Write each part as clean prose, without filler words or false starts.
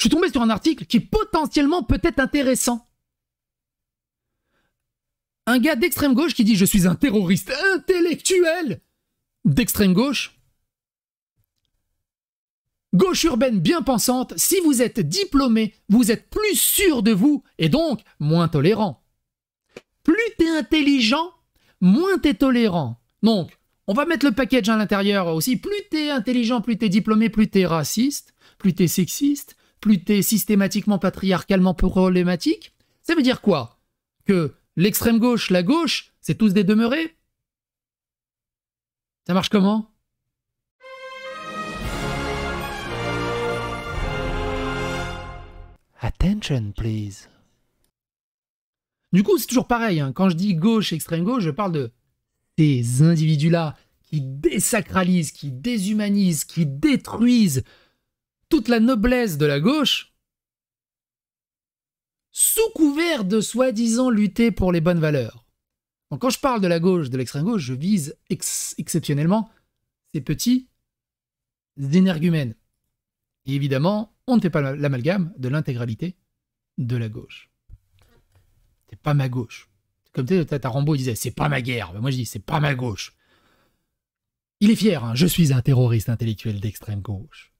Je suis tombé sur un article qui potentiellement peut être intéressant. Un gars d'extrême gauche qui dit « Je suis un terroriste intellectuel » d'extrême gauche. Gauche urbaine bien pensante, si vous êtes diplômé, vous êtes plus sûr de vous et donc moins tolérant. Plus t'es intelligent, moins t'es tolérant. Donc, on va mettre le package à l'intérieur aussi. Plus t'es intelligent, plus t'es diplômé, plus t'es raciste, plus t'es sexiste, plus t'es systématiquement patriarcalement problématique. Ça veut dire quoi? Que l'extrême gauche, la gauche, c'est tous des demeurés? Ça marche comment? Attention, please. Du coup, c'est toujours pareil. Hein. Quand je dis gauche, extrême gauche, je parle de ces individus-là qui désacralisent, qui déshumanisent, qui détruisent toute la noblesse de la gauche sous couvert de soi-disant lutter pour les bonnes valeurs. Donc, quand je parle de la gauche, de l'extrême gauche, je vise exceptionnellement ces petits énergumènes. Et évidemment, on ne fait pas l'amalgame de l'intégralité de la gauche. C'est pas ma gauche. Comme t'as Rambo disait, c'est pas ma guerre. Moi je dis, c'est pas ma gauche. Il est fier, hein, je suis un terroriste intellectuel d'extrême gauche.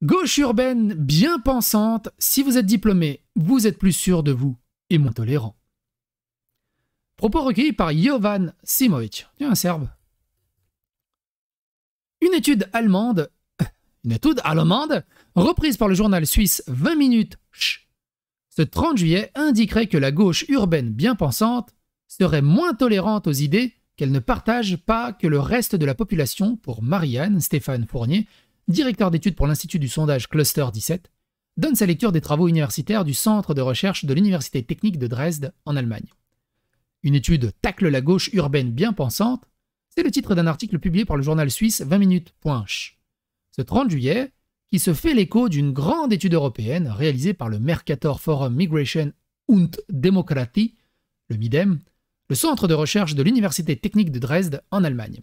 Gauche urbaine bien pensante, si vous êtes diplômé, vous êtes plus sûr de vous et moins tolérant. Propos recueillis par Jovan Simovic, un Serbe. Une étude allemande, reprise par le journal suisse 20 minutes, ce 30 juillet, indiquerait que la gauche urbaine bien pensante serait moins tolérante aux idées qu'elle ne partage pas que le reste de la population, pour Marianne Stéphane Fournier, directeur d'études pour l'Institut du sondage Cluster 17, donne sa lecture des travaux universitaires du Centre de recherche de l'Université technique de Dresde en Allemagne. Une étude tacle la gauche urbaine bien pensante. C'est le titre d'un article publié par le journal suisse 20 minutes.ch. Ce 30 juillet, qui se fait l'écho d'une grande étude européenne réalisée par le Mercator Forum Migration und Demokratie, le MIDEM, le centre de recherche de l'Université technique de Dresde en Allemagne.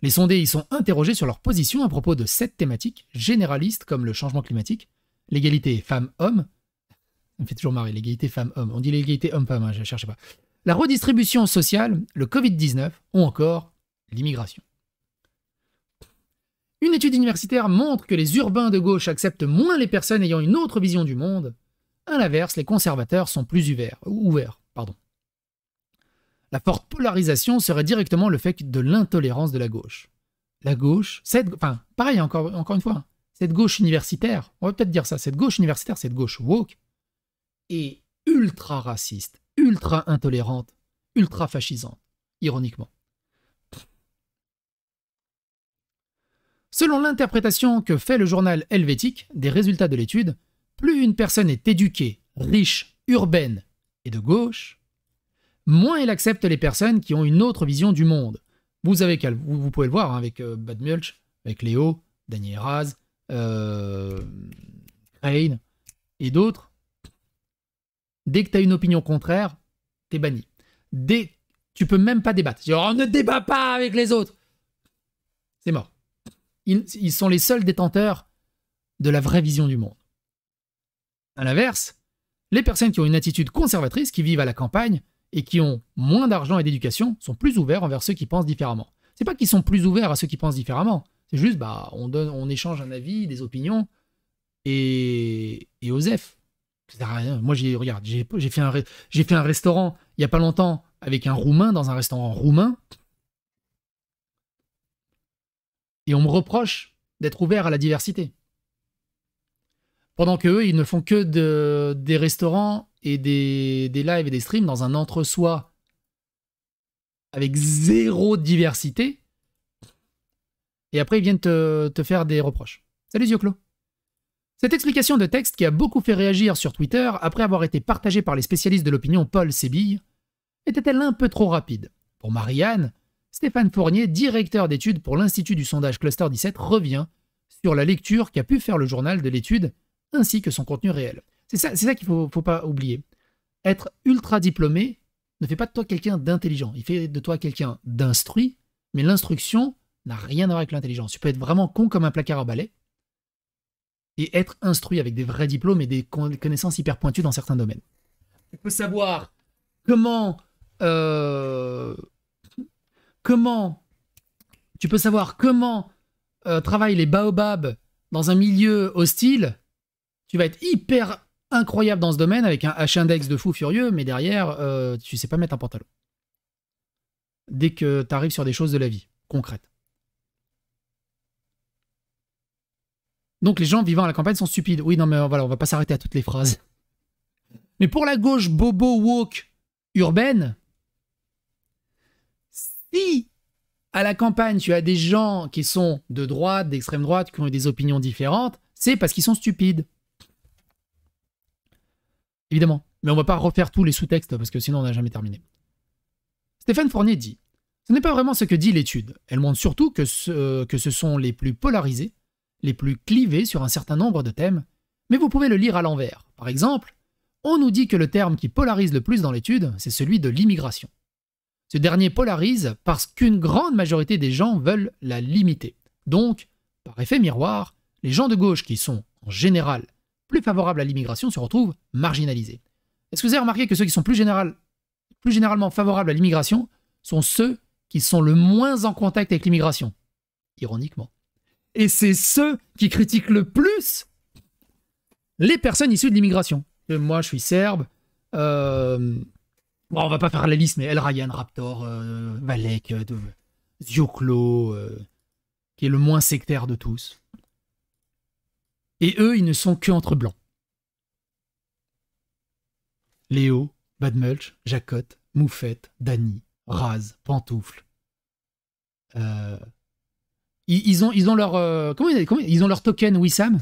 Les sondés y sont interrogés sur leur position à propos de 7 thématiques généralistes comme le changement climatique, l'égalité femmes-hommes, ça me fait toujours marrer, l'égalité femmes-hommes, on dit l'égalité homme-femme, hein, je ne cherchais pas, la redistribution sociale, le Covid-19 ou encore l'immigration. Une étude universitaire montre que les urbains de gauche acceptent moins les personnes ayant une autre vision du monde. À l'inverse, les conservateurs sont plus ouverts. La forte polarisation serait directement le fait de l'intolérance de la gauche. La gauche, pareil encore une fois, cette gauche universitaire, on va peut-être dire ça, cette gauche universitaire, cette gauche woke, est ultra raciste, ultra intolérante, ultra fascisante, ironiquement. Selon l'interprétation que fait le journal helvétique des résultats de l'étude, plus une personne est éduquée, riche, urbaine et de gauche, moins elle accepte les personnes qui ont une autre vision du monde. Vous pouvez le voir hein, avec Bad Mulch, avec Léo, Daniel Raz, Crane et d'autres. Dès que tu as une opinion contraire, t'es banni. Tu peux même pas débattre. On ne débat pas avec les autres. C'est mort. Ils sont les seuls détenteurs de la vraie vision du monde. À l'inverse, les personnes qui ont une attitude conservatrice, qui vivent à la campagne et qui ont moins d'argent et d'éducation, sont plus ouverts envers ceux qui pensent différemment. C'est pas qu'ils sont plus ouverts à ceux qui pensent différemment. C'est juste, on échange un avis, des opinions et osef. Moi, j'ai fait un restaurant il y a pas longtemps avec un Roumain dans un restaurant roumain. Et on me reproche d'être ouvert à la diversité. Pendant qu'eux, ils ne font que des restaurants et des lives et des streams dans un entre-soi avec zéro diversité. Et après, ils viennent te faire des reproches. Salut Zioclo. Cette explication de texte qui a beaucoup fait réagir sur Twitter, après avoir été partagée par les spécialistes de l'opinion Paul Sébille, était-elle un peu trop rapide? Pour Marianne, Stéphane Fournier, directeur d'études pour l'Institut du sondage Cluster 17, revient sur la lecture qu'a pu faire le journal de l'étude ainsi que son contenu réel. C'est ça qu'il ne faut pas oublier. Être ultra diplômé ne fait pas de toi quelqu'un d'intelligent. Il fait de toi quelqu'un d'instruit, mais l'instruction n'a rien à voir avec l'intelligence. Tu peux être vraiment con comme un placard à balai et être instruit avec des vrais diplômes et des connaissances hyper pointues dans certains domaines. Tu peux savoir comment travaillent les baobabs dans un milieu hostile. Tu vas être hyper incroyable dans ce domaine avec un H-index de fou furieux, mais derrière, tu sais pas mettre un pantalon. Dès que tu arrives sur des choses de la vie concrètes. Donc les gens vivant à la campagne sont stupides. Oui, non, mais voilà, on va pas s'arrêter à toutes les phrases. Mais pour la gauche bobo woke urbaine, si à la campagne tu as des gens qui sont de droite, d'extrême droite, qui ont des opinions différentes, c'est parce qu'ils sont stupides. Évidemment. Mais on va pas refaire tous les sous-textes parce que sinon on n'a jamais terminé. Stéphane Fournier dit « Ce n'est pas vraiment ce que dit l'étude. Elle montre surtout que ce sont les plus polarisés, les plus clivés sur un certain nombre de thèmes, mais vous pouvez le lire à l'envers. Par exemple, on nous dit que le terme qui polarise le plus dans l'étude, c'est celui de l'immigration. Ce dernier polarise parce qu'une grande majorité des gens veulent la limiter. Donc, par effet miroir, les gens de gauche qui sont, en général, plus favorables à l'immigration se retrouvent marginalisés. Est-ce que vous avez remarqué que ceux qui sont plus généralement favorables à l'immigration sont ceux qui sont le moins en contact avec l'immigration? Ironiquement. Et c'est ceux qui critiquent le plus les personnes issues de l'immigration. Moi, je suis serbe. Bon, on va pas faire la liste, mais El Ryan, Raptor, Valek, Zioklo, qui est le moins sectaire de tous. Et eux, ils ne sont que entre blancs. Léo, Badmulch, Jacotte, Moufette, Dany, Raz, Pantoufle. Ils ont leur ils ont leur token Wissam.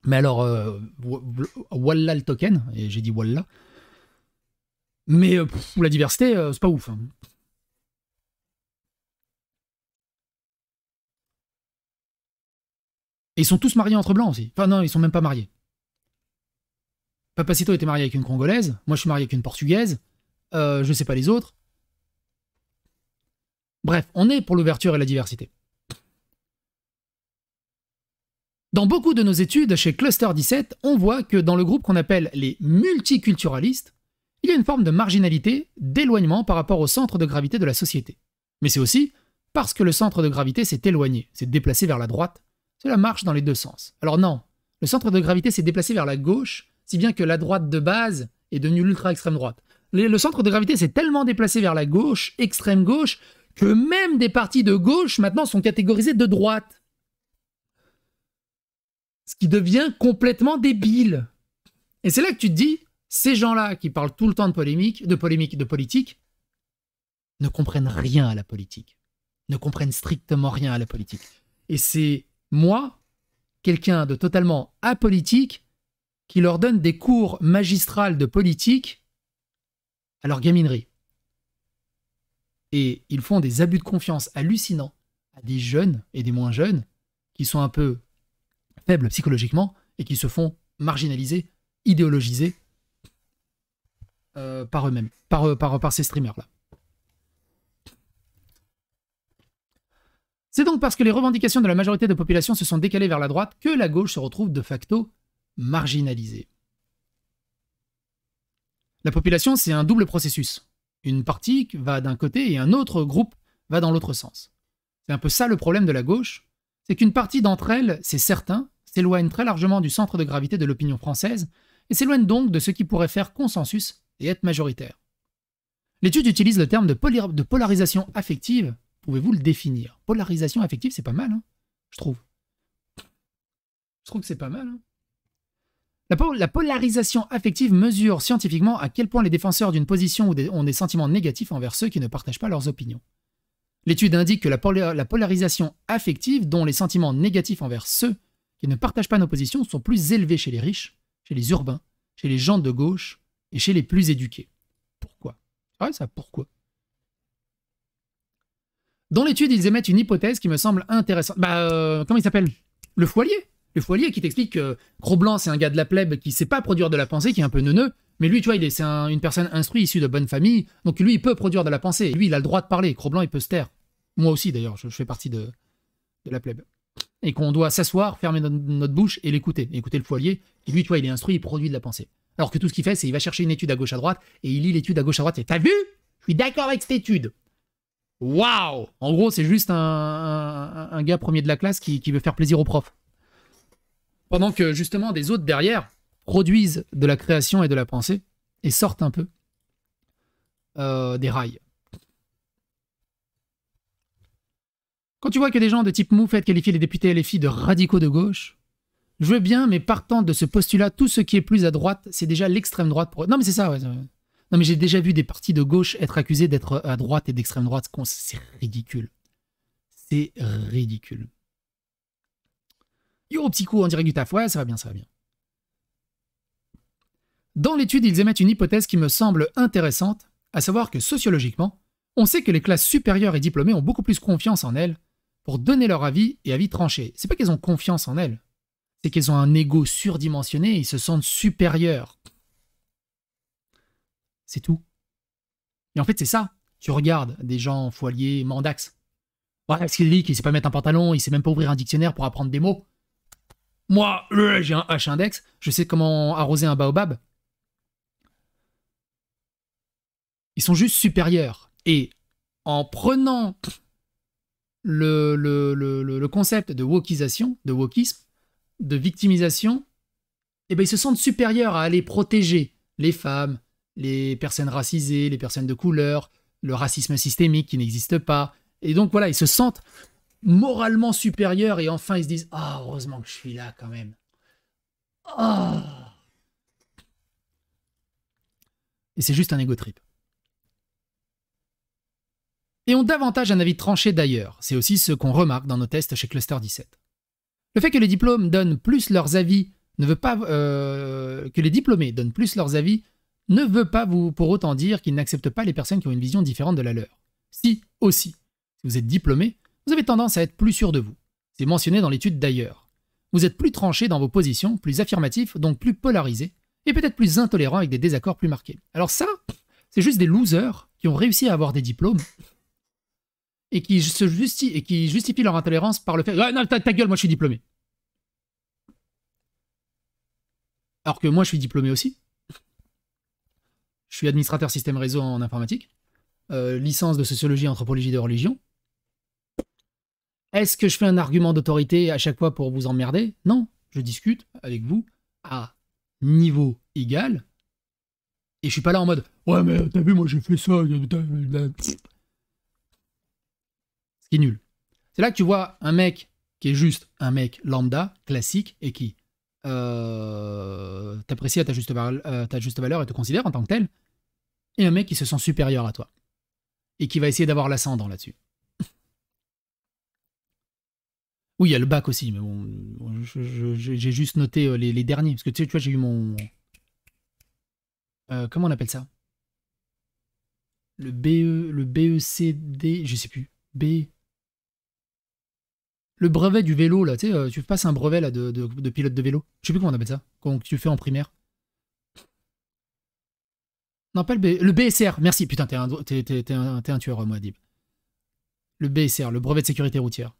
Mais alors Wallah le token, et j'ai dit Wallah. Mais la diversité, c'est pas ouf. Hein. Et ils sont tous mariés entre blancs aussi. Enfin non, ils sont même pas mariés. Papacito était marié avec une Congolaise, moi je suis marié avec une Portugaise, je sais pas les autres. Bref, on est pour l'ouverture et la diversité. Dans beaucoup de nos études, chez Cluster 17, on voit que dans le groupe qu'on appelle les multiculturalistes, il y a une forme de marginalité, d'éloignement par rapport au centre de gravité de la société. Mais c'est aussi parce que le centre de gravité s'est éloigné, s'est déplacé vers la droite. Cela marche dans les deux sens. Alors non, le centre de gravité s'est déplacé vers la gauche, si bien que la droite de base est devenue l'ultra-extrême droite. Le centre de gravité s'est tellement déplacé vers la gauche, extrême gauche, que même des partis de gauche maintenant sont catégorisés de droite. Ce qui devient complètement débile. Et c'est là que tu te dis, ces gens-là qui parlent tout le temps de politique, ne comprennent rien à la politique. Ne comprennent strictement rien à la politique. Et c'est moi, quelqu'un de totalement apolitique, qui leur donne des cours magistrales de politique à leur gaminerie. Et ils font des abus de confiance hallucinants à des jeunes et des moins jeunes qui sont un peu faibles psychologiquement et qui se font marginaliser, idéologiser par eux-mêmes, par ces streamers-là. C'est donc parce que les revendications de la majorité de la population se sont décalées vers la droite que la gauche se retrouve de facto marginalisée. La population, c'est un double processus. Une partie va d'un côté et un autre groupe va dans l'autre sens. C'est un peu ça le problème de la gauche, c'est qu'une partie d'entre elles, c'est certain, s'éloigne très largement du centre de gravité de l'opinion française et s'éloigne donc de ce qui pourrait faire consensus et être majoritaire. L'étude utilise le terme de polarisation affective. Pouvez-vous le définir? Polarisation affective, c'est pas mal, hein, je trouve. Je trouve que c'est pas mal. Hein. La polarisation affective mesure scientifiquement à quel point les défenseurs d'une position ont des sentiments négatifs envers ceux qui ne partagent pas leurs opinions. L'étude indique que la polarisation affective, dont les sentiments négatifs envers ceux qui ne partagent pas nos positions, sont plus élevés chez les riches, chez les urbains, chez les gens de gauche et chez les plus éduqués. Pourquoi? Ah ouais, ça, pourquoi? Dans l'étude, ils émettent une hypothèse qui me semble intéressante. Comment il s'appelle? Le Foilier. Le Foilier qui t'explique que Gros-Blanc, c'est un gars de la plèbe qui sait pas produire de la pensée, qui est un peu neuneux, mais lui, tu vois, c'est une personne instruite, issue de bonne famille, donc lui, il peut produire de la pensée. Lui, il a le droit de parler. Gros-Blanc, il peut se taire. Moi aussi d'ailleurs, je fais partie de la plèbe. Et qu'on doit s'asseoir, fermer notre bouche et l'écouter. Écouter le Foilier. Et lui, tu vois, il est instruit, il produit de la pensée. Alors que tout ce qu'il fait, c'est il va chercher une étude à gauche à droite et il lit l'étude à gauche à droite. Et t'as vu? Je suis d'accord avec cette étude. Waouh! En gros, c'est juste un gars premier de la classe qui veut faire plaisir au prof. Pendant que justement des autres derrière produisent de la création et de la pensée et sortent un peu des rails. Quand tu vois que des gens de type Moufette qualifient les députés LFI de radicaux de gauche, je veux bien, mais partant de ce postulat, tout ce qui est plus à droite, c'est déjà l'extrême droite. Non mais c'est ça, ouais. Non mais j'ai déjà vu des partis de gauche être accusés d'être à droite et d'extrême droite. C'est ridicule. C'est ridicule. Yo, petit coup en direct du taf. Ouais, ça va bien, ça va bien. Dans l'étude, ils émettent une hypothèse qui me semble intéressante, à savoir que sociologiquement, on sait que les classes supérieures et diplômées ont beaucoup plus confiance en elles pour donner leur avis et avis tranchés. C'est pas qu'elles ont confiance en elles, c'est qu'elles ont un ego surdimensionné et ils se sentent supérieurs. C'est tout. Et en fait, c'est ça. Tu regardes des gens Foilier, Mandax. Ouais, ce qu'il dit, qu'il sait pas mettre un pantalon, il sait même pas ouvrir un dictionnaire pour apprendre des mots. Moi, j'ai un H-index, je sais comment arroser un baobab. Ils sont juste supérieurs. Et en prenant le concept de wokisation, de wokisme, de victimisation, eh ben ils se sentent supérieurs à aller protéger les femmes, les personnes racisées, les personnes de couleur, le racisme systémique qui n'existe pas. Et donc voilà, ils se sentent moralement supérieurs et enfin ils se disent « Ah, heureusement que je suis là quand même. Ah !» Et c'est juste un ego trip. Et ont davantage un avis tranché d'ailleurs. C'est aussi ce qu'on remarque dans nos tests chez Cluster 17. Le fait que les diplômes donnent plus leurs avis ne veut pas que les diplômés donnent plus leurs avis ne veut pas pour autant dire qu'ils n'acceptent pas les personnes qui ont une vision différente de la leur. Si, aussi. Si vous êtes diplômé, vous avez tendance à être plus sûr de vous. C'est mentionné dans l'étude d'ailleurs. Vous êtes plus tranché dans vos positions, plus affirmatif, donc plus polarisé, et peut-être plus intolérant avec des désaccords plus marqués. Alors ça, c'est juste des losers qui ont réussi à avoir des diplômes et qui justifient leur intolérance par le fait « Non, ta gueule, moi je suis diplômé ». Alors que moi je suis diplômé aussi. Je suis administrateur système réseau en informatique, licence de sociologie, anthropologie de religion. Est-ce que je fais un argument d'autorité à chaque fois pour vous emmerder? Non, je discute avec vous à niveau égal. Et je suis pas là en mode « Ouais, mais t'as vu, moi j'ai fait ça. » Ce qui est nul. C'est là que tu vois un mec qui est juste un mec lambda, classique, et qui t'apprécie à ta juste valeur et te considère en tant que tel, et un mec qui se sent supérieur à toi, et qui va essayer d'avoir l'ascendant là-dessus. Oui, il y a le bac aussi, mais bon, j'ai juste noté les derniers, parce que tu vois, j'ai eu mon... comment on appelle ça? Le BECD, je sais plus. Le brevet du vélo, là, tu sais, tu passes un brevet là, de pilote de vélo. Je sais plus comment on appelle ça, quand tu fais en primaire. Non, pas le BSR, merci, putain, t'es un tueur, moi, Adib. Le BSR, le brevet de sécurité routière.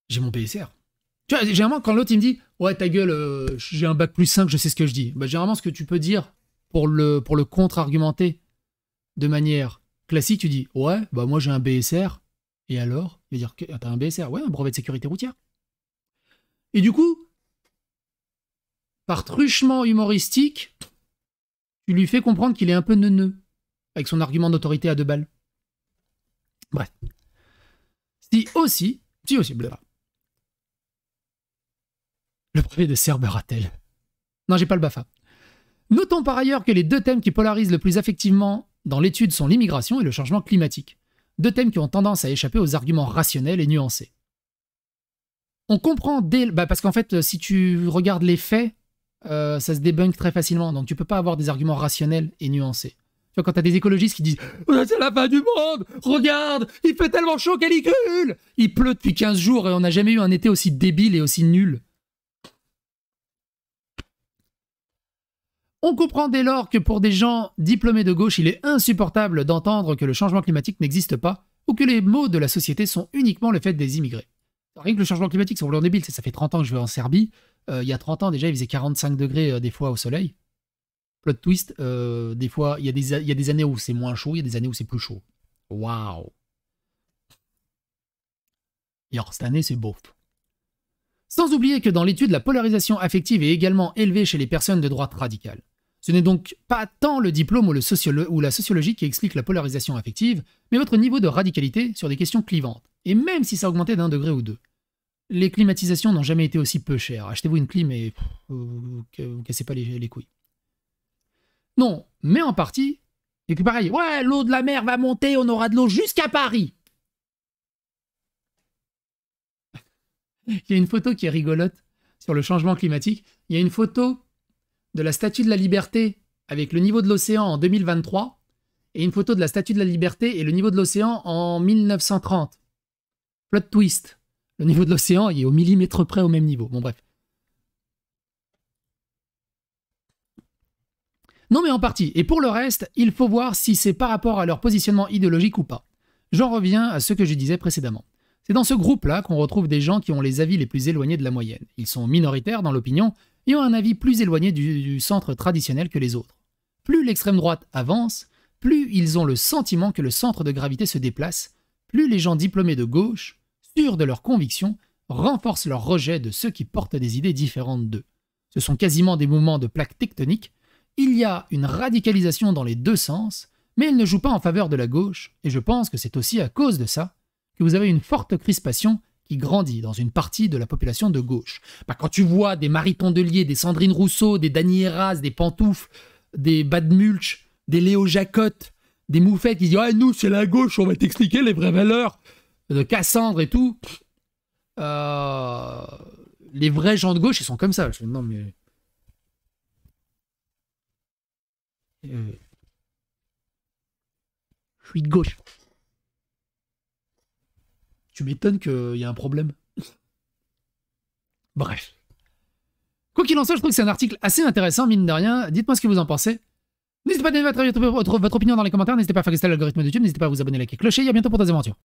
J'ai mon BSR. Tu vois, généralement, quand l'autre il me dit « Ouais, ta gueule, j'ai un bac plus 5, je sais ce que je dis. » Bah, généralement, ce que tu peux dire pour le contre-argumenter de manière classique, tu dis « Ouais, bah moi j'ai un BSR. » Et alors? Il va dire « T'as un BSR? Ouais, un brevet de sécurité routière. » Et du coup, par truchement humoristique, tu lui fais comprendre qu'il est un peu neuneux avec son argument d'autorité à 2 balles. Bref. Si aussi, blablabla. Le brevet de Cerberatel. Non, j'ai pas le BAFA. Notons par ailleurs que les 2 thèmes qui polarisent le plus affectivement dans l'étude sont l'immigration et le changement climatique. 2 thèmes qui ont tendance à échapper aux arguments rationnels et nuancés. On comprend parce qu'en fait, si tu regardes les faits, ça se débunk très facilement. Donc tu peux pas avoir des arguments rationnels et nuancés. Tu vois, quand t'as des écologistes qui disent « C'est la fin du monde! Regarde! Il fait tellement chaud, canicule! Il pleut depuis 15 jours et on n'a jamais eu un été aussi débile et aussi nul. » On comprend dès lors que pour des gens diplômés de gauche, il est insupportable d'entendre que le changement climatique n'existe pas ou que les maux de la société sont uniquement le fait des immigrés. Rien que le changement climatique, c'est complètement débile. Ça fait 30 ans que je vais en Serbie. Il y a 30 ans déjà, il faisait 45 degrés des fois au soleil. Plot twist, des fois, il y a des années où c'est moins chaud, il y a des années où c'est plus chaud. Waouh. Et alors, cette année, c'est beau. Sans oublier que dans l'étude, la polarisation affective est également élevée chez les personnes de droite radicale. Ce n'est donc pas tant le diplôme ou la sociologie qui explique la polarisation affective, mais votre niveau de radicalité sur des questions clivantes, et même si ça augmentait d'1 degré ou 2. Les climatisations n'ont jamais été aussi peu chères. Achetez-vous une clim et vous cassez pas les couilles. Non, mais en partie, et que pareil, ouais, l'eau de la mer va monter, on aura de l'eau jusqu'à Paris. Il y a une photo qui est rigolote sur le changement climatique. Il y a une photo de la Statue de la Liberté avec le niveau de l'océan en 2023 et une photo de la Statue de la Liberté et le niveau de l'océan en 1930. Plot twist. Le niveau de l'océan, il est au millimètre près au même niveau. Bon, bref. Non, mais en partie. Et pour le reste, il faut voir si c'est par rapport à leur positionnement idéologique ou pas. J'en reviens à ce que je disais précédemment. C'est dans ce groupe-là qu'on retrouve des gens qui ont les avis les plus éloignés de la moyenne. Ils sont minoritaires dans l'opinion et ont un avis plus éloigné du centre traditionnel que les autres. Plus l'extrême droite avance, plus ils ont le sentiment que le centre de gravité se déplace, plus les gens diplômés de gauche, sûrs de leurs convictions, renforcent leur rejet de ceux qui portent des idées différentes d'eux. Ce sont quasiment des mouvements de plaques tectoniques. Il y a une radicalisation dans les deux sens, mais elle ne joue pas en faveur de la gauche, et je pense que c'est aussi à cause de ça que vous avez une forte crispation qui grandit dans une partie de la population de gauche. Quand tu vois des Marie Tondelier, des Sandrine Rousseau, des Dany Erras, des Pantoufles, des Bad Mulch, des Léo Jacotte, des Moufettes qui disent « Ah, nous, c'est la gauche, on va t'expliquer les vraies valeurs », de Cassandre et tout. Les vrais gens de gauche, ils sont comme ça. Je dis, non, mais... je suis de gauche. Tu m'étonnes qu'il y a un problème. Bref. Quoi qu'il en soit, je trouve que c'est un article assez intéressant, mine de rien. Dites-moi ce que vous en pensez. N'hésitez pas à donner votre opinion dans les commentaires. N'hésitez pas à faire rester l'algorithme de YouTube. N'hésitez pas à vous abonner, liker, clocher. Et à bientôt pour d'autres aventures.